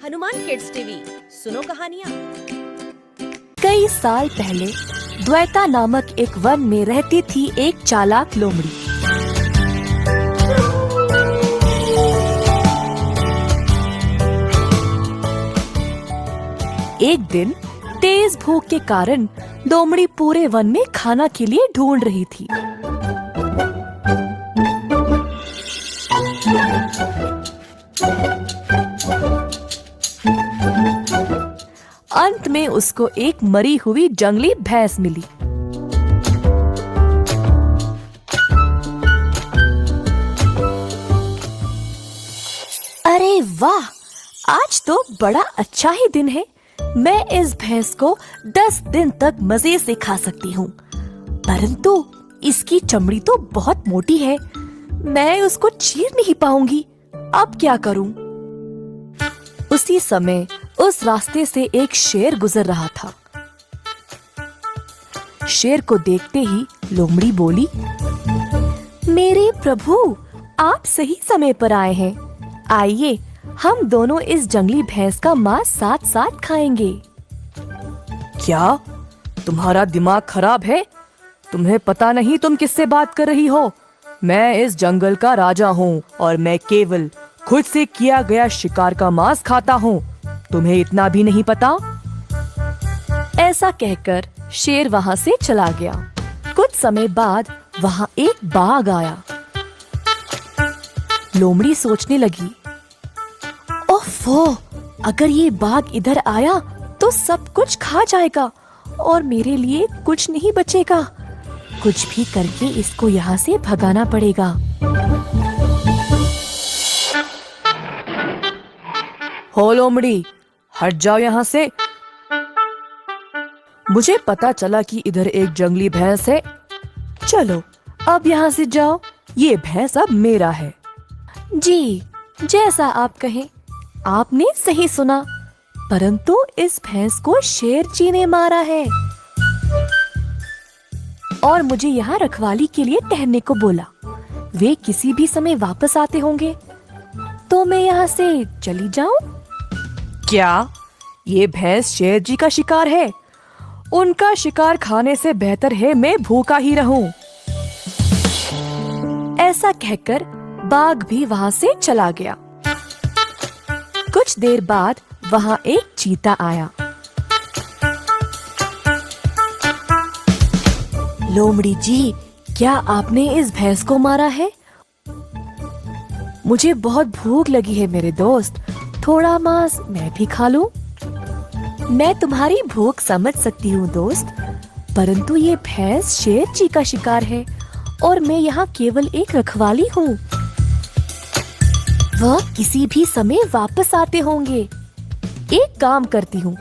Hanuman kids TV सुनो कहानियाँ। कई साल पहले द्वैता नामक एक वन में रहती थी एक चालाक लोमड़ी। एक दिन तेज भूख के कारण लोमड़ी पूरे वन में खाना के लिए ढूंढ रही थी। अंत में उसको एक मरी हुई जंगली भैंस मिली। अरे वाह, आज तो बड़ा अच्छा ही दिन है। मैं इस भैंस को 10 दिन तक मजे से खा सकती हूँ, परंतु इसकी चमड़ी तो बहुत मोटी है। मैं उसको चीर नहीं पाऊंगी। अब क्या करूँ? उसी समय उस रास्ते से एक शेर गुजर रहा था। शेर को देखते ही लोमड़ी बोली, मेरे प्रभु, आप सही समय पर आए हैं। आइए, हम दोनों इस जंगली भैंस का मांस साथ साथ खाएंगे। क्या तुम्हारा दिमाग खराब है? तुम्हें पता नहीं तुम किससे बात कर रही हो? मैं इस जंगल का राजा हूँ और मैं केवल खुद से किया गया शिकार का मांस खाता हूँ। तुम्हें इतना भी नहीं पता? ऐसा कहकर शेर वहाँ से चला गया। कुछ समय बाद वहाँ एक बाघ आया। लोमड़ी सोचने लगी, ओफो, अगर ये बाघ इधर आया तो सब कुछ खा जाएगा और मेरे लिए कुछ नहीं बचेगा। कुछ भी करके इसको यहाँ से भगाना पड़ेगा। हो लोमड़ी, हट जाओ यहाँ से। मुझे पता चला कि इधर एक जंगली भैंस है। चलो अब यहाँ से जाओ, ये भैंस अब मेरा है। जी, जैसा आप कहें। आपने सही सुना, परंतु इस भैंस को शेर जी ने मारा है और मुझे यहाँ रखवाली के लिए ठहरने को बोला। वे किसी भी समय वापस आते होंगे, तो मैं यहाँ से चली जाऊं? क्या ये भैंस शेर जी का शिकार है? उनका शिकार खाने से बेहतर है मैं भूखा ही रहूं। ऐसा कहकर बाघ भी वहाँ से चला गया। कुछ देर बाद वहाँ एक चीता आया। लोमड़ी जी, क्या आपने इस भैंस को मारा है? मुझे बहुत भूख लगी है मेरे दोस्त, थोड़ा मांस मैं भी खा लूं। मैं तुम्हारी भूख समझ सकती हूँ दोस्त, परंतु ये भैंस शेर जी का शिकार है और मैं यहाँ केवल एक रखवाली हूँ। वह किसी भी समय वापस आते होंगे। एक काम करती हूँ,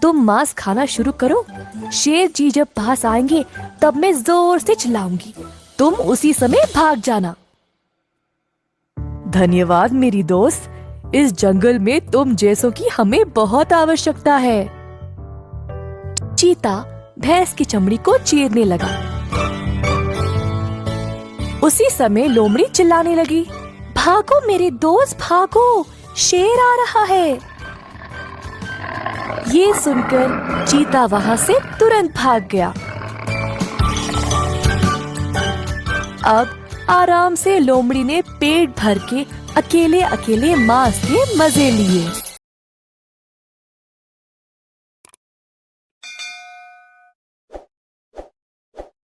तुम मांस खाना शुरू करो। शेर जी जब पास आएंगे तब मैं जोर से चिल्लाऊंगी, तुम उसी समय भाग जाना। धन्यवाद मेरी दोस्त, इस जंगल में तुम जैसों की हमें बहुत आवश्यकता है। चीता भैंस की चमड़ी को चीरने लगा। उसी समय लोमड़ी चिल्लाने लगी, भागो मेरे दोस्त भागो, शेर आ रहा है। ये सुनकर चीता वहाँ से तुरंत भाग गया। अब आराम से लोमड़ी ने पेट भर के अकेले अकेले मांस के मजे लिए।